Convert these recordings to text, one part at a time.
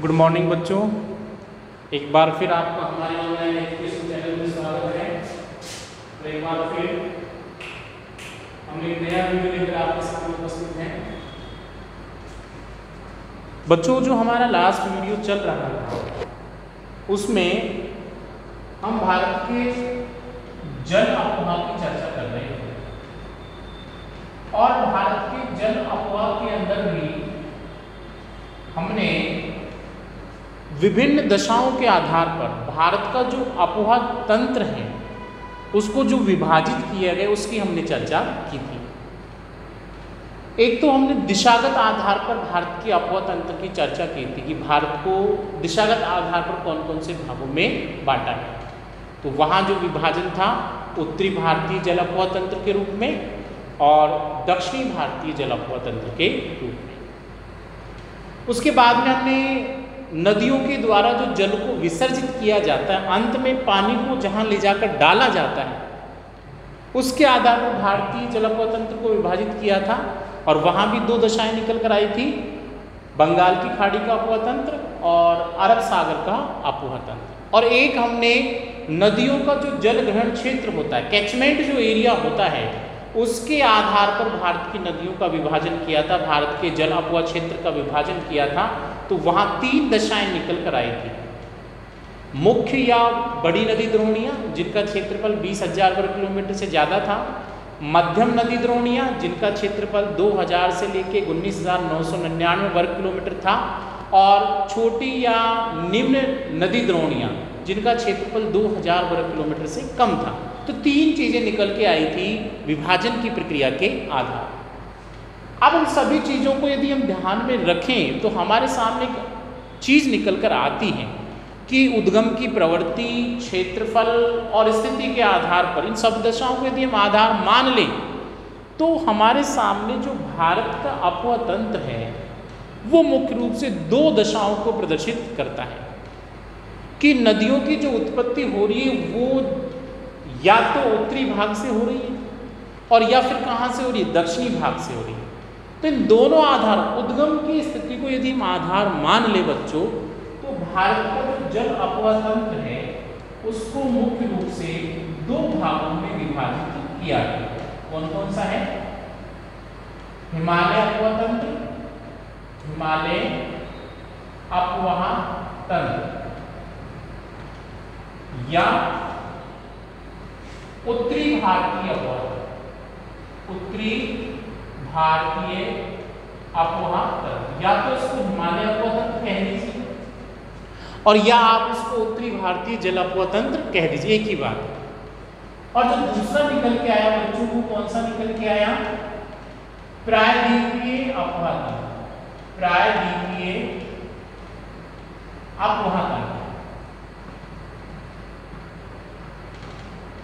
Good morning बच्चों, एक बार फिर आपका हमारे ऑनलाइन एजुकेशन चैनल में स्वागत है। तो एक बार फिर हम एक नया वीडियो लेकर आपके सामने उपस्थित हैं। बच्चों, जो हमारा लास्ट वीडियो चल रहा था उसमें हम भारत के जल अफवाह की चर्चा कर रहे थे और भारत के जल अफवाह के अंदर भी हमने विभिन्न दशाओं के आधार पर भारत का जो अफवाह तंत्र है उसको जो विभाजित किया गया उसकी हमने चर्चा की थी। एक तो हमने दिशागत आधार पर भारत के अफवाह तंत्र की चर्चा की थी कि भारत को दिशागत आधार पर कौन कौन से भागों में बांटा है। तो वहाँ जो विभाजन था उत्तरी भारतीय जल अफवाह तंत्र के रूप में और दक्षिणी भारतीय जल अफवाह तंत्र के रूप में। उसके बाद में हमने नदियों के द्वारा जो जल को विसर्जित किया जाता है, अंत में पानी को जहाँ ले जाकर डाला जाता है, उसके आधार पर भारतीय जल अफवाह तंत्र को विभाजित किया था। और वहाँ भी दो दशाएं निकल कर आई थी, बंगाल की खाड़ी का अफवाह तंत्र और अरब सागर का अफवाह तंत्र। और एक हमने नदियों का जो जल ग्रहण क्षेत्र होता है, कैचमेंट जो एरिया होता है, उसके आधार पर भारत की नदियों का विभाजन किया था, भारत के जल अफवाह क्षेत्र का विभाजन किया था। तो वहाँ तीन दशाएं निकल कर आई थी। मुख्य या बड़ी नदी द्रोणियाँ जिनका क्षेत्रफल 20,000 वर्ग किलोमीटर से ज़्यादा था, मध्यम नदी द्रोणियाँ जिनका क्षेत्रफल 2000 से लेकर 19,999 वर्ग किलोमीटर था, और छोटी या निम्न नदी द्रोणियाँ जिनका क्षेत्रफल 2000 वर्ग किलोमीटर से कम था। तो तीन चीज़ें निकल के आई थी विभाजन की प्रक्रिया के आधार। अब उन सभी चीज़ों को यदि हम ध्यान में रखें तो हमारे सामने एक चीज़ निकल कर आती है कि उद्गम की प्रवृत्ति, क्षेत्रफल और स्थिति के आधार पर इन सब दशाओं को यदि हम आधार मान लें तो हमारे सामने जो भारत का अफवाह तंत्र है वो मुख्य रूप से दो दशाओं को प्रदर्शित करता है कि नदियों की जो उत्पत्ति हो रही है वो या तो उत्तरी भाग से हो रही है और या फिर कहाँ से हो रही है, दक्षिणी भाग से हो रही है। तो इन दोनों आधार, उद्गम की स्थिति को यदि हम आधार मान ले बच्चों, तो भारत का जो जल अफवाह तंत्र है उसको मुख्य रूप से दो भागों में विभाजित किया गया। कौन कौन सा है? हिमालय अफवाह तंत्र, हिमालय अफवाह तंत्र, या उत्तरी भारतीय अफवाह, उत्तरी भारतीय अफवाह तंत्र, या तो इसको हिमालय अफवाह तंत्र कह दीजिए और या आप इसको उत्तरी भारतीय जल अफवाह तंत्र कह दीजिए, एक ही बात है। और जो दूसरा निकल के आया बच्चों को, कौन सा निकल के आया? प्रायद्वीपीय अफवाह तंत्र, प्रायद्वीपीय अफवाह तंत्र,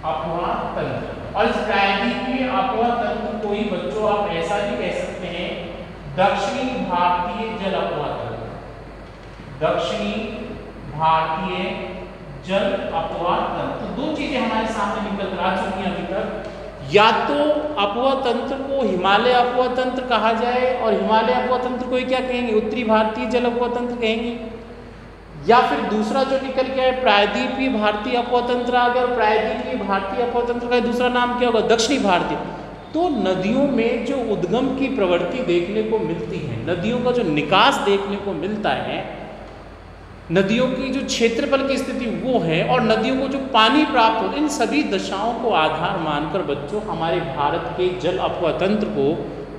अफवाह तंत्र। और इस प्रायद्वीपीय अफवाह तंत्र को ही बच्चों आप ऐसा भी कह सकते हैं दक्षिणी भारतीय जल अफवाह तंत्र, दक्षिणी भारतीय जल अफवाह तंत्र। तो दो चीजें हमारे सामने निकल कर आ चुकी हैं अभी तक। या तो अफवाह तंत्र को हिमालय अफवाह तंत्र कहा जाए और हिमालय अफवाह तंत्र को ही क्या कहेंगे, उत्तरी भारतीय जल अफवाह तंत्र कहेंगे, या फिर दूसरा जो निकल के आए प्रायद्वीपीय भारतीय अफवाह तंत्र आ गया और प्रायद्वीपीय भारतीय अफवाह तंत्र का दूसरा नाम क्या होगा, दक्षिणी भारतीय। तो नदियों में जो उद्गम की प्रवृत्ति देखने को मिलती है, नदियों का जो निकास देखने को मिलता है, नदियों की जो क्षेत्रफल की स्थिति वो है और नदियों को जो पानी प्राप्त होता है, इन सभी दशाओं को आधार मानकर बच्चों हमारे भारत के जल अफवाह तंत्र को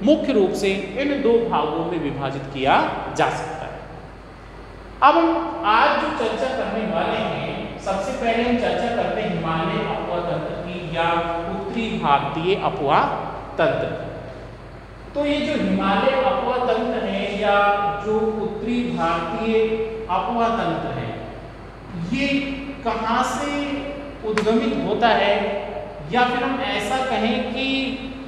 मुख्य रूप से इन दो भागों में विभाजित किया जा सकता है। अब हम आज जो चर्चा करने वाले हैं, सबसे पहले हम चर्चा करते हैं हिमालय अफवाह तंत्र की या उत्तरी भारतीय अफवाह तंत्र। तो ये जो हिमालय अफवाह तंत्र है या जो उत्तरी भारतीय अफवाह तंत्र है, ये कहाँ से उद्गमित होता है, या फिर हम ऐसा कहें कि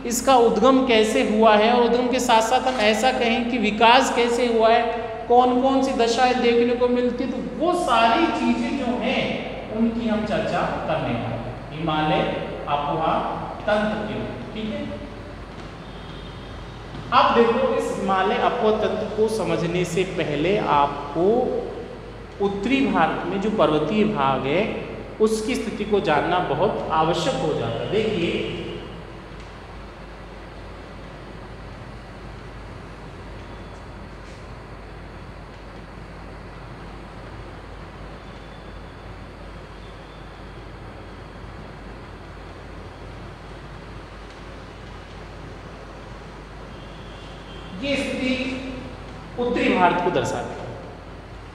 इसका उद्गम कैसे हुआ है, और उद्गम के साथ साथ हम ऐसा कहें कि विकास कैसे हुआ है, कौन कौन सी दशाएं देखने को मिलती, तो वो सारी चीजें जो हैं उनकी हम चर्चा करने वाले हैं हिमालय अफवाह तंत्र के। ठीक है, अब देखो इस हिमालय अफवाह तंत्र को समझने से पहले आपको उत्तरी भारत में जो पर्वतीय भाग है उसकी स्थिति को जानना बहुत आवश्यक हो जाता है। देखिए ये स्थिति उत्तरी भारत को दर्शाती है,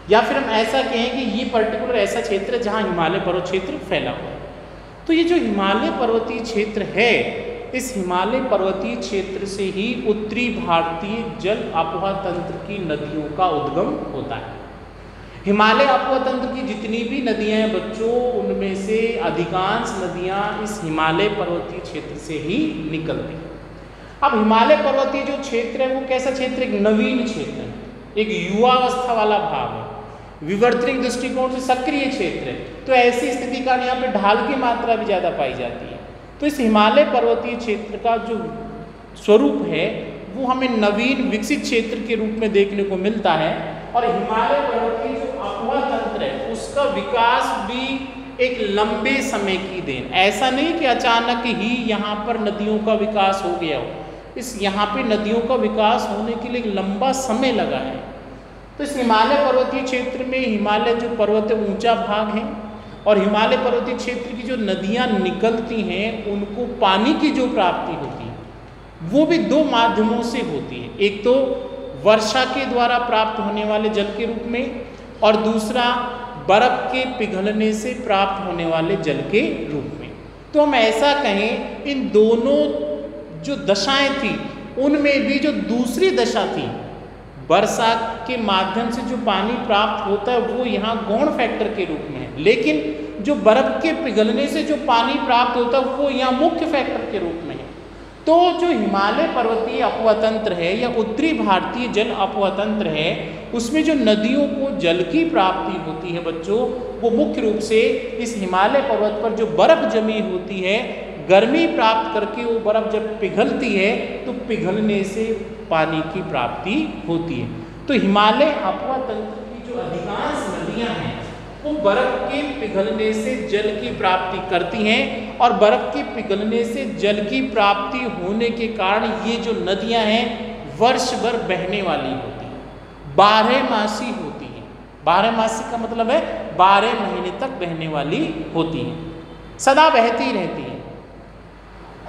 या फिर हम ऐसा कहें कि ये पर्टिकुलर ऐसा क्षेत्र है जहाँ हिमालय पर्वत क्षेत्र फैला हुआ है। तो ये जो हिमालय पर्वतीय क्षेत्र है, इस हिमालय पर्वतीय क्षेत्र से ही उत्तरी भारतीय जल आबोहवा तंत्र की नदियों का उद्गम होता है। हिमालय आबोहवा तंत्र की जितनी भी नदियाँ हैं बच्चों, उनमें से अधिकांश नदियाँ इस हिमालय पर्वतीय क्षेत्र से ही निकलती हैं। अब हिमालय पर्वतीय जो क्षेत्र है वो कैसा क्षेत्र है? एक नवीन क्षेत्र है, एक युवावस्था वाला भाग है, विवर्तनिक दृष्टिकोण से सक्रिय क्षेत्र है। तो ऐसी स्थिति का यहाँ पे ढाल की मात्रा भी ज़्यादा पाई जाती है। तो इस हिमालय पर्वतीय क्षेत्र का जो स्वरूप है वो हमें नवीन विकसित क्षेत्र के रूप में देखने को मिलता है। और हिमालय पर्वतीय जो आबोहवा तंत्र है उसका विकास भी एक लंबे समय की देन, ऐसा नहीं कि अचानक ही यहाँ पर नदियों का विकास हो गया हो। इस यहाँ पे नदियों का विकास होने के लिए एक लंबा समय लगा है। तो इस हिमालय पर्वतीय क्षेत्र में हिमालय जो पर्वत ऊंचा भाग है और हिमालय पर्वतीय क्षेत्र की जो नदियाँ निकलती हैं उनको पानी की जो प्राप्ति होती है वो भी दो माध्यमों से होती है। एक तो वर्षा के द्वारा प्राप्त होने वाले जल के रूप में, और दूसरा बर्फ के पिघलने से प्राप्त होने वाले जल के रूप में। तो हम ऐसा कहें इन दोनों जो दशाएं थी उनमें भी जो दूसरी दशा थी, वर्षा के माध्यम से जो पानी प्राप्त होता है वो यहाँ गौण फैक्टर के रूप में है, लेकिन जो बर्फ के पिघलने से जो पानी प्राप्त होता है वो यहाँ मुख्य फैक्टर के रूप में है। तो जो हिमालय पर्वतीय आबोहवा तंत्र है या उत्तरी भारतीय जल आबोहवा तंत्र है उसमें जो नदियों को जल की प्राप्ति होती है बच्चों, वो मुख्य रूप से इस हिमालय पर्वत पर जो बर्फ जमी होती है, गर्मी प्राप्त करके वो बर्फ जब पिघलती है तो पिघलने से पानी की प्राप्ति होती है। तो हिमालय आबोहवा तंत्र की जो अधिकांश नदियां हैं वो बर्फ के पिघलने से जल की प्राप्ति करती हैं, और बर्फ के पिघलने से जल की प्राप्ति होने के कारण ये जो नदियां हैं वर्ष भर बहने वाली होती हैं, 12 मासी होती हैं। 12 मासी का मतलब है 12 महीने तक बहने वाली होती हैं, सदा बहती रहती हैं।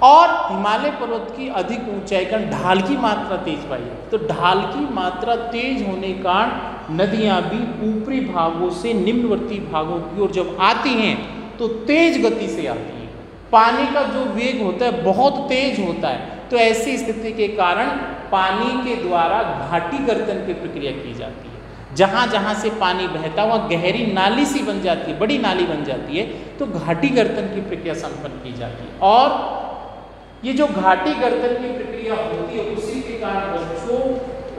और हिमालय पर्वत की अधिक ऊंचाई का ढाल की मात्रा तेज पाई जाती है। तो ढाल की मात्रा तेज होने के कारण नदियां भी ऊपरी भागों से निम्नवर्ती भागों की ओर जब आती हैं तो तेज गति से आती हैं। पानी का जो वेग होता है बहुत तेज होता है। तो ऐसी स्थिति के कारण पानी के द्वारा घाटी गर्तन की प्रक्रिया की जाती है। जहाँ जहाँ से पानी बहता हुआ गहरी नाली सी बन जाती है, बड़ी नाली बन जाती है, तो घाटी गर्तन की प्रक्रिया संपन्न की जाती है। और ये जो घाटी गर्तन की प्रक्रिया होती है उसी के कारण बच्चों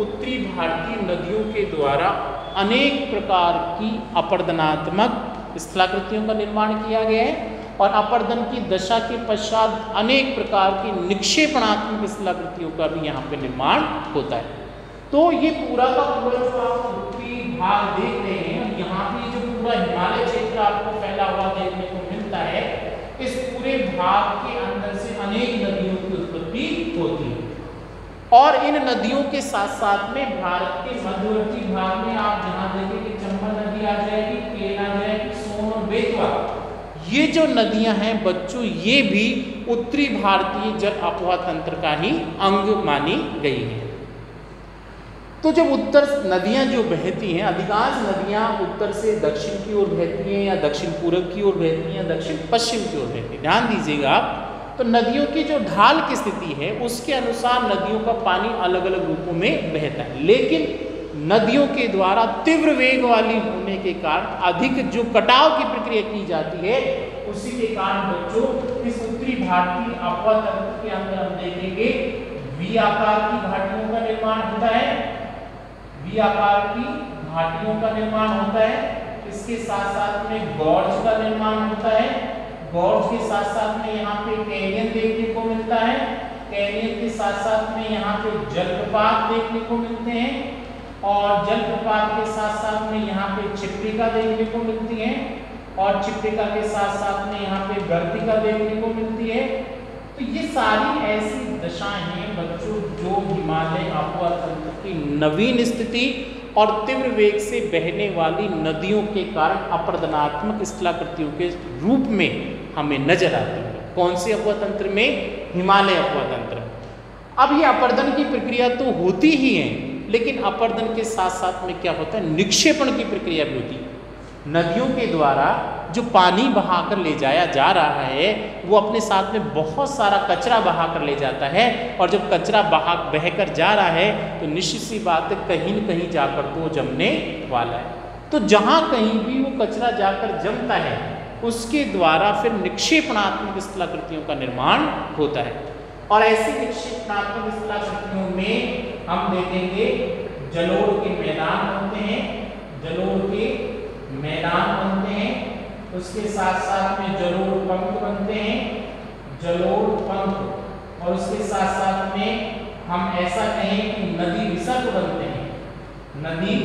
उत्तरी भारतीय नदियों के द्वारा अनेक प्रकार की अपर्दनात्मक स्थलाकृतियों का निर्माण किया गया है, और अपर्दन की दशा के पश्चात अनेक प्रकार की निक्षेपणात्मक स्थलाकृतियों का भी यहाँ पे निर्माण होता है। तो ये पूरा का पूरा जो आप उत्तरी भाग देख रहे हैं, यहाँ पे जो पूरा हिमालय क्षेत्र आपको फैला हुआ देखने को मिलता है, इस पूरे भाग के अंदर से अनेक नदियों की उत्पत्ति होती है। और इन नदियों के साथ साथ में भारत के मध्यवर्ती भाग में आप जहाँ देखेंगे चंबल नदी आ जाएगी, केन आ जाएगी, सोन और बेतवा, ये जो नदियां हैं बच्चों ये भी उत्तरी भारतीय जल आबोहवा तंत्र का ही अंग मानी गई है। तो जब उत्तर नदियां जो बहती हैं, अधिकांश नदियां उत्तर से दक्षिण की ओर बहती हैं या दक्षिण पूर्व की ओर बहती हैं या दक्षिण पश्चिम की ओर बहती हैं। ध्यान दीजिएगा आप, तो नदियों की जो ढाल की स्थिति है उसके अनुसार नदियों का पानी अलग अलग रूपों में बहता है, लेकिन नदियों के द्वारा तीव्र वेग वाली होने के कारण अधिक जो कटाव की प्रक्रिया की जाती है, उसी के कारण बच्चों इस उत्तरी भारतीय आबोहवा तंत्र के अंदर हम देखेंगे वी आकार की घाटियों का निर्माण होता है, वी आकार की घाटियों का निर्माण होता है। इसके साथ साथ में गॉर्ज का निर्माण होता है, गॉर्ज के साथ साथ में यहाँ पे कैनियन देखने को मिलता है, कैनियन के साथ साथ में यहाँ पे जलप्रपात देखने को मिलते हैं। और जलप्रपात के साथ साथ में यहाँ पे छिप्रिका देखने को मिलती है और छिप्रिका के साथ साथ में यहाँ पे गर्तिका देखने को मिलती है। तो ये सारी ऐसी दशाएं हैं बच्चों जो हिमालय अफवाह तंत्र की नवीन स्थिति और तीव्र वेग से बहने वाली नदियों के कारण अपरदनात्मक स्थलाकृतियों के रूप में हमें नजर आती है। कौन से अफवाह तंत्र में? हिमालय अफवाह तंत्र। अब ये अपरदन की प्रक्रिया तो होती ही है, लेकिन अपरदन के साथ साथ में क्या होता है, निक्षेपण की प्रक्रिया भी होती है। नदियों के द्वारा जो पानी बहाकर ले जाया जा रहा है वो अपने साथ में बहुत सारा कचरा बहाकर ले जाता है, और जब कचरा बहकर जा रहा है तो निश्चित सी बात है कहीं न कहीं जाकर तो जमने वाला है। तो जहाँ कहीं भी वो कचरा जाकर जमता है उसके द्वारा फिर निक्षेपणात्मक स्थलाकृतियों का निर्माण होता है। और ऐसी निक्षेपणात्मक स्थलाकृतियों में हम देखेंगे जलोढ़ के मैदान बनते हैं, जलोढ़ के मैदान बनते हैं, उसके साथ साथ में जलोढ़ पंख बनते हैं, जलोढ़ पंख, और उसके साथ साथ में हम ऐसा कहें कि नदी विसर्ग बनते हैं, नदी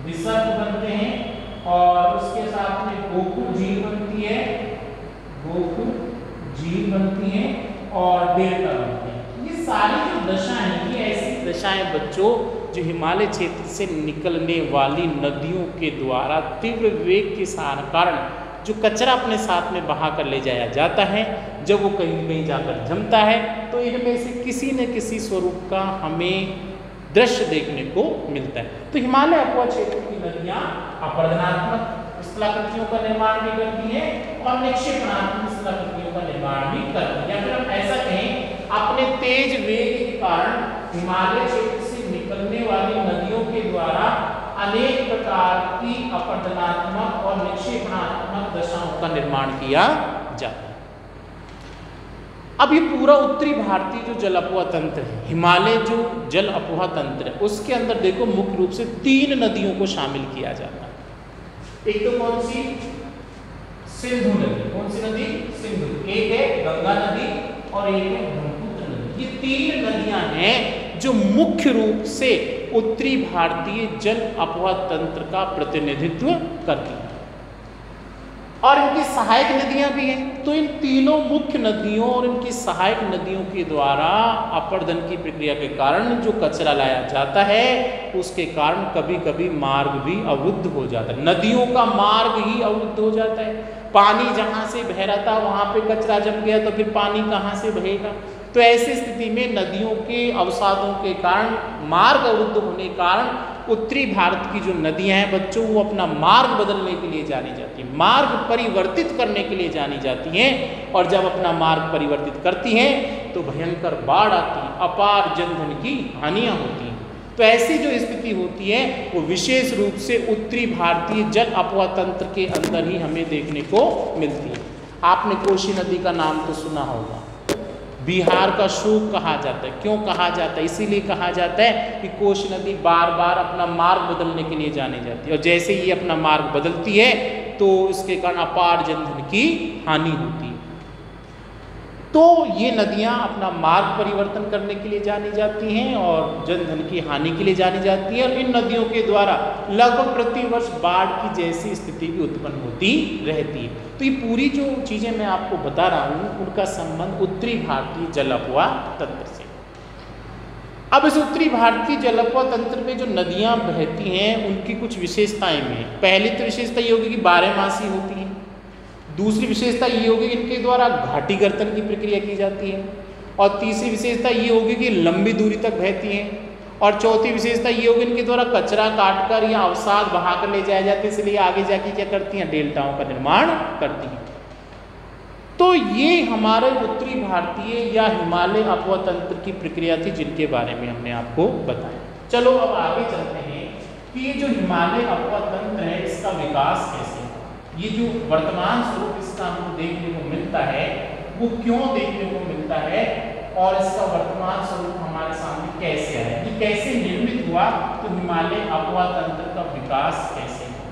विसर्ग बनते हैं, और उसके साथ में गोकुल झील बनती है, गोकुल झील बनती है, और डेल्टा बनती है। ये सारी जो दशाएं हैं ये ऐसी दशाएं बच्चों जो हिमालय क्षेत्र से निकलने वाली नदियों के द्वारा तीव्र वेग के कारण जो कचरा अपने साथ में बहा कर ले जाया जाता है, जब वो कहीं कहीं जाकर जमता है तो इनमें से किसी न किसी स्वरूप का हमें दृश्य देखने को मिलता है। तो हिमालय अफवाह क्षेत्र की नदियाँ अपरदनात्मक स्थलाकृतियों का निर्माण भी करती हैं और निक्षेपणात्मक स्थलाकृतियों का निर्माण भी करती हैं, या फिर हम ऐसा कहें अपने तेज वेग के कारण हिमालय क्षेत्र से निकलने वाली नदियों के द्वारा अनेक प्रकार की अपरदनात्मक और निक्षेपणात्मक दशाओं का निर्माण किया जाता है। अब ये पूरा उत्तरी भारतीय जो जल अफवाह तंत्र है, हिमालय जो जल अफवाह तंत्र है, उसके अंदर देखो मुख्य रूप से 3 नदियों को शामिल किया जाता है। एक तो कौन सी? सिंधु नदी। कौन सी नदी? सिंधु। एक है गंगा नदी और एक है ब्रह्मपुत्र नदी। ये 3 नदियां हैं जो मुख्य रूप से उत्तरी भारतीय जल अफवाह तंत्र का प्रतिनिधित्व करती हैं, और इनकी सहायक नदियां भी हैं। तो इन तीनों मुख्य नदियों और इनकी सहायक नदियों के द्वारा अपरदन की प्रक्रिया के कारण जो कचरा लाया जाता है उसके कारण कभी कभी मार्ग भी अवरुद्ध हो जाता है, नदियों का मार्ग ही अवरुद्ध हो जाता है। पानी जहाँ से बह रहा था वहाँ पे कचरा जम गया तो फिर पानी कहाँ से बहेगा? तो ऐसी स्थिति में नदियों के अवसादों के कारण, मार्ग अवरुद्ध होने के कारण उत्तरी भारत की जो नदियां हैं बच्चों वो अपना मार्ग बदलने के लिए जानी जाती हैं, मार्ग परिवर्तित करने के लिए जानी जाती हैं, और जब अपना मार्ग परिवर्तित करती हैं तो भयंकर बाढ़ आती है, अपार जनधन की हानियां होती हैं। तो ऐसी जो स्थिति होती है वो विशेष रूप से उत्तरी भारतीय जल अफवाह तंत्र के अंदर ही हमें देखने को मिलती है। आपने कोसी नदी का नाम तो सुना होगा, बिहार का शोक कहा जाता है। क्यों कहा जाता है? इसीलिए कहा जाता है कि कोसी नदी बार बार अपना मार्ग बदलने के लिए जानी जाती है, और जैसे ही अपना मार्ग बदलती है तो इसके कारण अपार जनधन की हानि होती है। तो ये नदियाँ अपना मार्ग परिवर्तन करने के लिए जानी जाती हैं और जनधन की हानि के लिए जानी जाती है, और इन नदियों के द्वारा लगभग प्रतिवर्ष बाढ़ की जैसी स्थिति भी उत्पन्न होती रहती है। तो ये पूरी जो चीज़ें मैं आपको बता रहा हूँ उनका संबंध उत्तरी भारतीय जल अफवाह तंत्र से। अब इस उत्तरी भारतीय जल अफवाह तंत्र में जो नदियाँ बहती हैं उनकी कुछ विशेषताएं हैं। पहली तो विशेषता ये होगी कि 12 मासी होती है। दूसरी विशेषता ये होगी कि इनके द्वारा घाटी गर्तन की प्रक्रिया की जाती है, और तीसरी विशेषता ये होगी कि लंबी दूरी तक बहती हैं, और चौथी विशेषता ये होगी इनके द्वारा कचरा काटकर या अवसाद बहाकर ले जाए जाते हैं, इसलिए आगे जाके क्या करती हैं? डेल्टाओं का निर्माण करती हैं। तो ये हमारे उत्तरी भारतीय या हिमालय अफवाह तंत्र की प्रक्रिया थी जिनके बारे में हमने आपको बताया। चलो अब आगे चलते हैं कि ये जो हिमालय अफवाह तंत्र है इसका विकास कैसे, ये जो वर्तमान स्वरूप इसका हमको देखने को मिलता है वो क्यों देखने को मिलता है, और इसका वर्तमान स्वरूप हमारे सामने कैसे आया, ये कैसे निर्मित हुआ, तो हिमालय अफवाह तंत्र का विकास कैसे हुआ।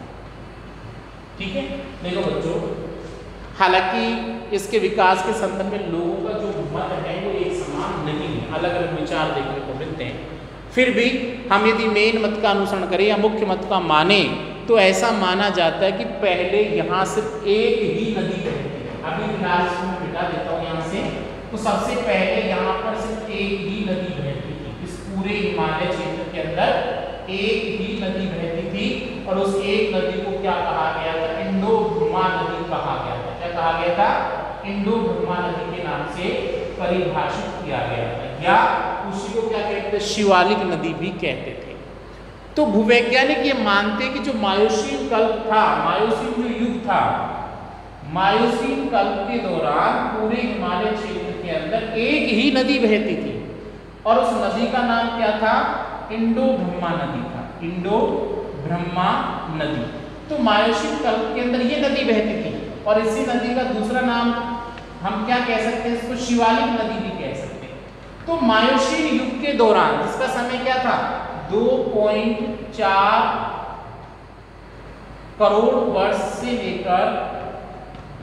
ठीक है, देखो बच्चों, हालांकि इसके विकास के संदर्भ में लोगों का जो मत है वो एक समान नहीं है, अलग अलग विचार देखने को मिलते हैं। फिर भी हम यदि मेन मत का अनुसरण करें या मुख्य मत का माने तो ऐसा माना जाता है कि पहले यहाँ सिर्फ एक ही नदी बहती है। अभी फिलहाल इसको मैं मिटा देता हूँ यहाँ से। तो सबसे पहले यहाँ पर सिर्फ एक ही नदी बहती थी, इस पूरे हिमालय क्षेत्र के अंदर एक ही नदी बहती थी और उस एक नदी को क्या कहा गया था? इंडो-ब्रह्मा नदी कहा गया था। क्या कहा गया था? इंडो-ब्रह्मा नदी के नाम से परिभाषित किया गया था, या उसी को क्या कहते थे? शिवालिक नदी भी कहते थे। तो भूवैज्ञानिक ये मानते कि जो मायोसीन कल्प था, मायोसीन जो युग था, मायोसीन कल्प के दौरान पूरे हिमालय क्षेत्र के अंदर एक ही नदी बहती थी और उस नदी का नाम क्या था? इंडो-ब्रह्मा नदी था। इंडो-ब्रह्मा नदी। तो मायोसीन कल्प के अंदर ये नदी बहती थी और इसी नदी का दूसरा नाम हम क्या कह सकते हैं? इसको शिवालिक नदी भी कह सकते हैं। तो मायोसीन युग के दौरान, जिसका समय क्या था? 2.4 करोड़ वर्ष से लेकर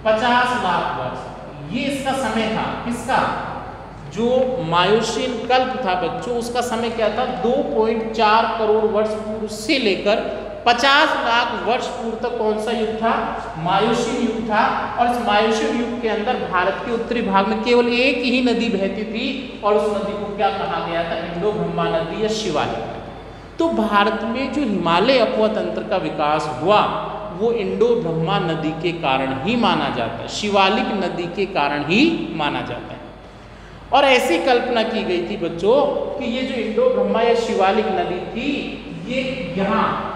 50 लाख वर्ष, ये इसका समय था। किसका? जो मायोसीन कल्प था बच्चों, उसका समय क्या था? 2.4 करोड़ वर्ष पूर्व से लेकर 50 लाख वर्ष पूर्व तक कौन सा युग था? मायोसीन युग था। और इस मायोसीन युग के अंदर भारत के उत्तरी भाग में केवल एक ही नदी बहती थी और उस नदी को क्या कहा गया था? इंडो-ब्रह्मा नदी या शिवालिक नदी। तो भारत में जो हिमालय अपवा तंत्र का विकास हुआ वो इंडो-ब्रह्मा नदी के कारण ही माना जाता है, शिवालिक नदी के कारण ही माना जाता है। और ऐसी कल्पना की गई थी बच्चों कि ये जो इंडो-ब्रह्मा या शिवालिक नदी थी, ये यहाँ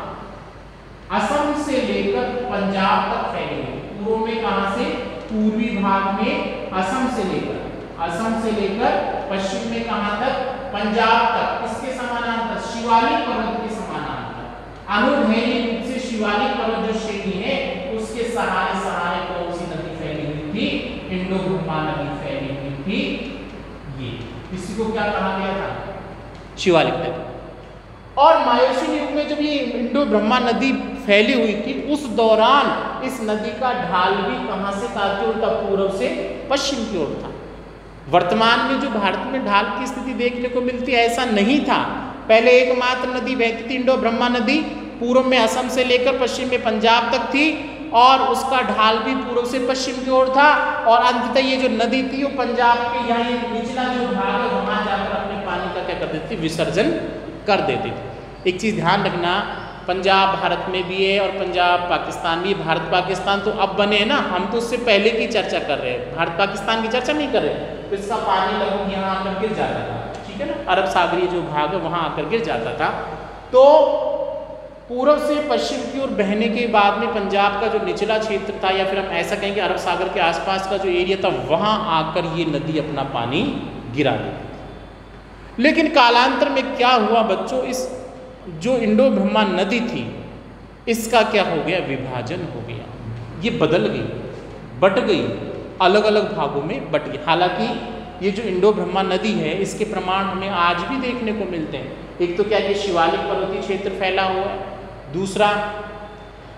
असम से लेकर पंजाब तक फैली हुई। पूर्व में कहाँ से? पूर्वी भाग में असम से लेकर पश्चिम में कहाँ तक? पंजाब तक। किसके समानांतर? शिवालिक पर्वत के समानांतर। अनुदैर्घ्य रूप से शिवालिक पर्वत जो श्रेणी है उसके सहारे कौन सी नदी फैली हुई थी? इंडो-ब्रह्मा नदी फैली हुई थी। ये इसी को क्या कहा गया था? शिवालिक नदी। और मायोसीन युग में जब ये इंडो-ब्रह्मा नदी फैली हुई थी, उस दौरान इस नदी का ढाल भी कहां से था? पूर्व से पश्चिम की ओर था। वर्तमान में जो भारत में ढाल की स्थिति देखने को मिलती है, ऐसा नहीं था। पहले एकमात्र नदी बहती थी इंडो-ब्रह्मा नदी, पूर्व में असम से लेकर पश्चिम में पंजाब तक थी और उसका ढाल भी पूर्व से पश्चिम की ओर था। और अंततः ये जो नदी थी वो पंजाब के यहाँ निचला जो भाग है वहां जाकर अपने पानी का क्या कर देती थी? विसर्जन कर देती थी। एक चीज़ ध्यान रखना, पंजाब भारत में भी है और पंजाब पाकिस्तान भी। भारत पाकिस्तान तो अब बने हैं ना, हम तो उससे पहले की चर्चा कर रहे हैं, भारत पाकिस्तान की चर्चा नहीं कर रहे। तो इसका पानी लगभग यहाँ आकर गिर जाता था, ठीक है ना, अरब सागरीय जो भाग है वहाँ आकर गिर जाता था। तो पूर्व से पश्चिम की ओर बहने के बाद में पंजाब का जो निचला क्षेत्र था, या फिर हम ऐसा कहेंगे अरब सागर के आसपास का जो एरिया था, वहाँ आकर ये नदी अपना पानी गिरा देती थी। लेकिन कालांतर में क्या हुआ बच्चों? इस जो इंडो-ब्रह्मा नदी थी इसका क्या हो गया? विभाजन हो गया। ये बदल गई, बट गई, अलग अलग भागों में बट गई। हालांकि ये जो इंडो-ब्रह्मा नदी है इसके प्रमाण हमें आज भी देखने को मिलते हैं। एक तो क्या कि शिवालिक पर्वतीय क्षेत्र फैला हुआ है, दूसरा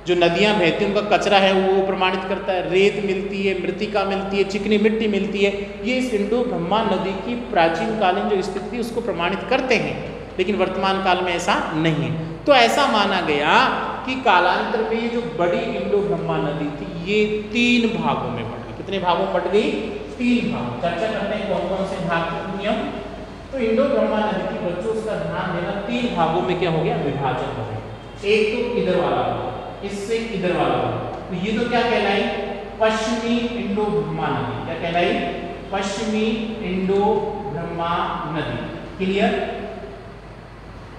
जो नदियाँ बहती हैं उनका कचरा है वो प्रमाणित करता है, रेत मिलती है, मृतिका मिलती है, चिकनी मिट्टी मिलती है। ये इस इंडो-ब्रह्मा नदी की प्राचीन कालीन जो स्थिति थी उसको प्रमाणित करते हैं, लेकिन वर्तमान काल में ऐसा नहीं है। तो ऐसा माना गया कि कालांतर में ये जो बड़ी इंडो-ब्रह्मा नदी थी ये 3 भागों में बट गई। कितने भागों में बट गई? 3 भाग। चर्चा करते हैं कौन कौन से भाग के नियम। तो इंडो-ब्रह्मा नदी की बच्चों उसका ध्यान देना, 3 भागों में क्या हो गया? विभाजन हो गया। एक तो इधर वाला भाग, इससे इधर वाला भाग, तो ये तो क्या कहलाई? पश्चिमी इंडो-ब्रह्मा नदी। क्या कहलाई? पश्चिमी इंडो-ब्रह्मा नदी। क्लियर?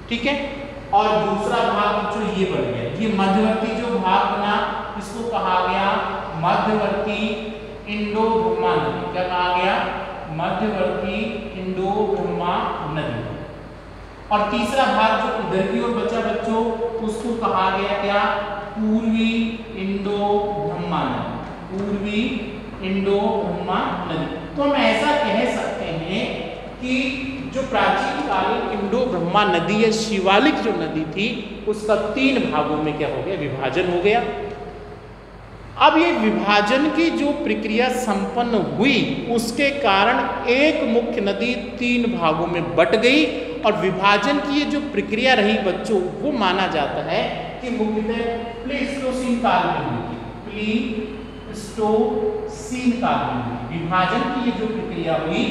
ठीक है। और दूसरा भाग जो ये बन गया, ये मध्यवर्ती जो भाग बना इसको कहा गया मध्यवर्ती इंडो-ब्रह्मा नदी। क्या कहा गया? मध्यवर्ती इंडो-ब्रह्मा नदी। और तीसरा भाग जो इधर की ओर बचा बच्चों उसको कहा गया क्या? पूर्वी इंडो-ब्रह्मा नदी। पूर्वी इंडो-ब्रह्मा नदी। तो हम ऐसा कह सकते हैं कि जो प्राचीन कालीन इंडो-ब्रह्मा नदी या शिवालिक जो नदी थी उसका 3 भागों में क्या हो गया? विभाजन हो गया। अब ये विभाजन की जो प्रक्रिया संपन्न हुई उसके कारण एक मुख्य नदी 3 भागों में बट गई और विभाजन की ये जो प्रक्रिया रही बच्चों, वो माना जाता है कि मुख्यतः प्लेस्टोसीन काल में हुई थी। प्लेस्टोसीन काल में हुई विभाजन की ये जो प्रक्रिया हुई,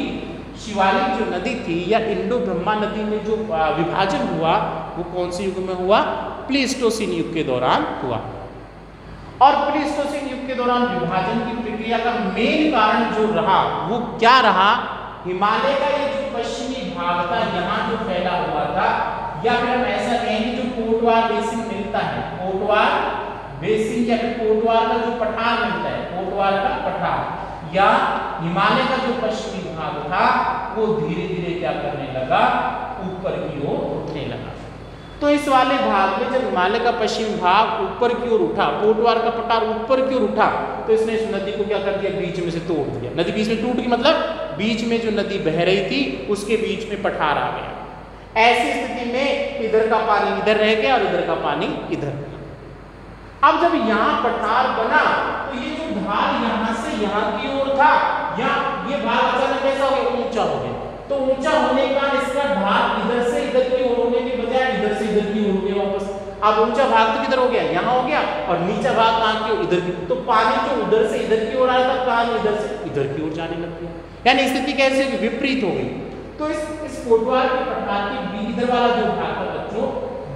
शिवालिक जो नदी थी या इंडो ब्रह्मा नदी में जो विभाजन हुआ, वो कौन से युग में हुआ? प्लेस्टोसीन युग के दौरान हुआ। और प्लेस्टोसीन युग के दौरान विभाजन की प्रक्रिया का मेन कारण जो रहा वो क्या रहा? हिमालय का ये जो पश्चिमी भाग था, यहाँ जो फैला हुआ था, या फिर हम ऐसा कहेंगे जो कोटवार बेसिन मिलता है, कोटवार बेसिन या फिर कोटवार का जो पठार मिलता है, कोटवार का पठार या हिमालय का जो पश्चिमी भाग था, वो धीरे धीरे क्या करने लगा? ऊपर की ओर उठने लगा। तो इस वाले भाग में जब हिमालय का पश्चिमी भाग ऊपर की ओर उठा, कोटवार का पठार ऊपर की ओर उठा, तो इसने इस नदी को क्या कर दिया? बीच में से तोड़ दिया। नदी बीच में टूट गई, मतलब बीच में जो नदी बह रही थी उसके बीच में पठार आ गया। ऐसी स्थिति में इधर का पानी इधर रह गया और इधर का पानी इधर। अब जब यहाँ पठार बना तो ये जो धार यहाँ से यहाँ की ओर था, या ये भाग अचानक कैसा हो गया? ऊंचा हो गया। तो ऊंचा होने का इसका ढाल इधर से इधर की ओर होने के बजाय इधर से इधर की ओर हो गया वापस। अब ऊंचा भाग तो किधर हो गया? यहाँ हो गया, और नीचा भाग कहाँ की ओर? इधर की। तो पानी जो उधर से इधर की ओर आया था, पानी इधर से इधर की ओर जाने लग गया। यानी स्थिति कैसे विपरीत हो गई। तो इस कोटवार के पठार के इधर वाला जो भाग था बच्चों,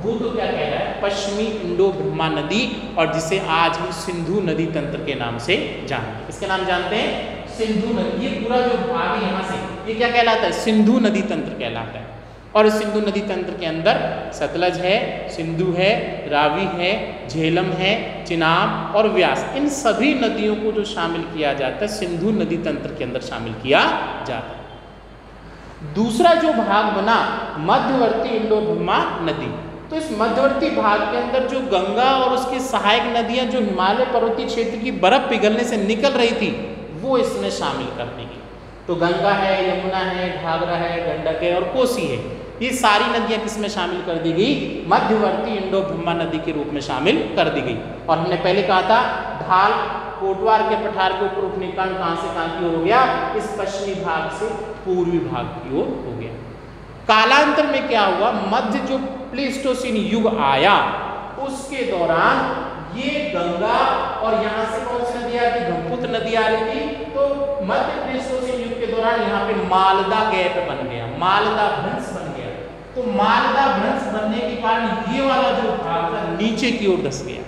वो तो क्या कह रहा है? पश्चिमी इंडो ब्रह्मा नदी, और जिसे आज हम सिंधु नदी तंत्र के नाम से जानते हैं। इसके नाम जानते हैं सिंधु नदी। ये पूरा जो भाग है यहाँ से, ये क्या कहलाता है? सिंधु नदी तंत्र कहलाता है। और इस सिंधु नदी तंत्र के अंदर सतलज है, सिंधु है, रावी है, झेलम है, चिनाब और व्यास, इन सभी नदियों को जो शामिल किया जाता है सिंधु नदी तंत्र के अंदर शामिल किया जाता है। दूसरा जो भाग बना मध्यवर्ती इंडो ब्रह्मा नदी। तो इस मध्यवर्ती भाग के अंदर जो गंगा और उसकी सहायक नदियां जो हिमालय पर्वतीय क्षेत्र की बर्फ पिघलने से निकल रही थी, वो इसमें शामिल कर दी गई। तो गंगा है, यमुना है, घाघरा है, गंडक है और कोसी है, ये सारी नदियां किसमें शामिल कर दी गई? मध्यवर्ती इंडो ब्रह्मा नदी के रूप में शामिल कर दी गई। और हमने पहले कहा था ढाल कोटवार के पठार के ऊपर उठने का कहां से कहां की ओर हो गया? इस पश्चिमी भाग से पूर्वी भाग की ओर हो गया। कालांतर में क्या हुआ? मध्य जो प्लेस्टोसीन युग आया, उसके दौरान ये गंगा और यहाँ से कौन सी नदी आ रही थी? ब्रह्मपुत्र नदी आ रही थी। तो मध्य प्लेस्टोसीन युग के दौरान यहाँ पे मालदा गैप बन गया, मालदा भ्रंश बन गया। तो मालदा भ्रंश बनने के कारण ये वाला जो भाग था नीचे की ओर धस गया,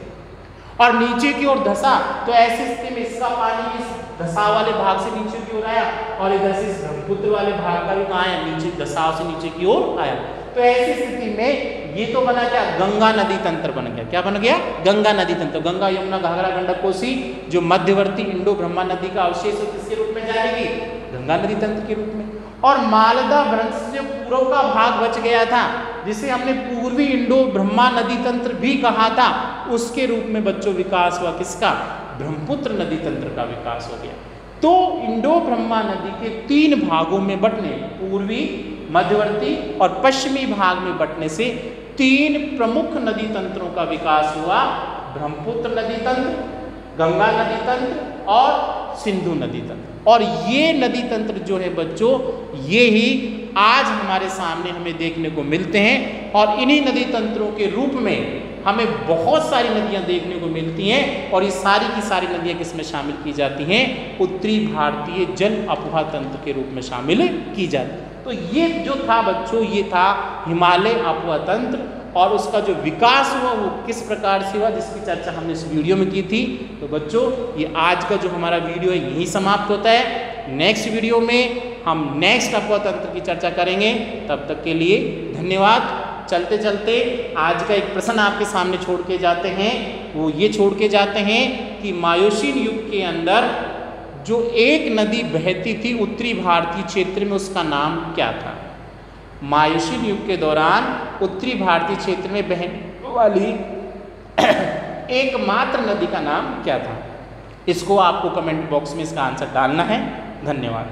और नीचे की ओर धसा तो ऐसी स्थिति में इसका पानी इस धसाव वाले भाग से नीचे की ओर आया, और इधर से इस ब्रह्मपुत्र वाले भाग का भी आया, नीचे धसाव से नीचे की ओर आया। तो ऐसी स्थिति में ये तो बना क्या? गंगा नदी तंत्र बन गया। क्या बन गया? गंगा नदी तंत्र। गंगा, यमुना, घाघरा, गंडक, कोसी जो मध्यवर्ती इंडो ब्रह्मा नदी का अवशेष है किसके रूप में जाएगी? गंगा नदी तंत्र के रूप में। और मालदा भ्रंश से पूर्व का भाग बच गया था, जिसे हमने पूर्वी इंडो ब्रह्मा नदी तंत्र भी कहा था, उसके रूप में बच्चों विकास हुआ किसका? ब्रह्मपुत्र नदी तंत्र का विकास हो गया। तो इंडो ब्रह्मा नदी के 3 भागों में बंटने, पूर्वी, मध्यवर्ती और पश्चिमी भाग में बंटने से 3 प्रमुख नदी तंत्रों का विकास हुआ। ब्रह्मपुत्र नदी तंत्र, गंगा नदी तंत्र और सिंधु नदी तंत्र। और ये नदी तंत्र जो है बच्चों, ये ही आज हमारे सामने हमें देखने को मिलते हैं। और इन्हीं नदी तंत्रों के रूप में हमें बहुत सारी नदियां देखने को मिलती हैं, और ये सारी की सारी नदियां किसमें शामिल की जाती हैं? उत्तरी भारतीय जल अपुहा तंत्र के रूप में शामिल की जाती है। तो ये जो था बच्चों, ये था हिमालय अपुहा तंत्र, और उसका जो विकास हुआ वो किस प्रकार से हुआ, जिसकी चर्चा हमने इस वीडियो में की थी। तो बच्चों ये आज का जो हमारा वीडियो है यही समाप्त होता है। नेक्स्ट वीडियो में हम नेक्स्ट अपुहा तंत्र की चर्चा करेंगे। तब तक के लिए धन्यवाद। चलते चलते आज का एक प्रश्न आपके सामने छोड़ के जाते हैं, वो ये छोड़ के जाते हैं कि मायोसीन युग के अंदर जो एक नदी बहती थी उत्तरी भारतीय क्षेत्र में, उसका नाम क्या था? मायोसीन युग के दौरान उत्तरी भारतीय क्षेत्र में बहने वाली एकमात्र नदी का नाम क्या था? इसको आपको कमेंट बॉक्स में इसका आंसर डालना है। धन्यवाद।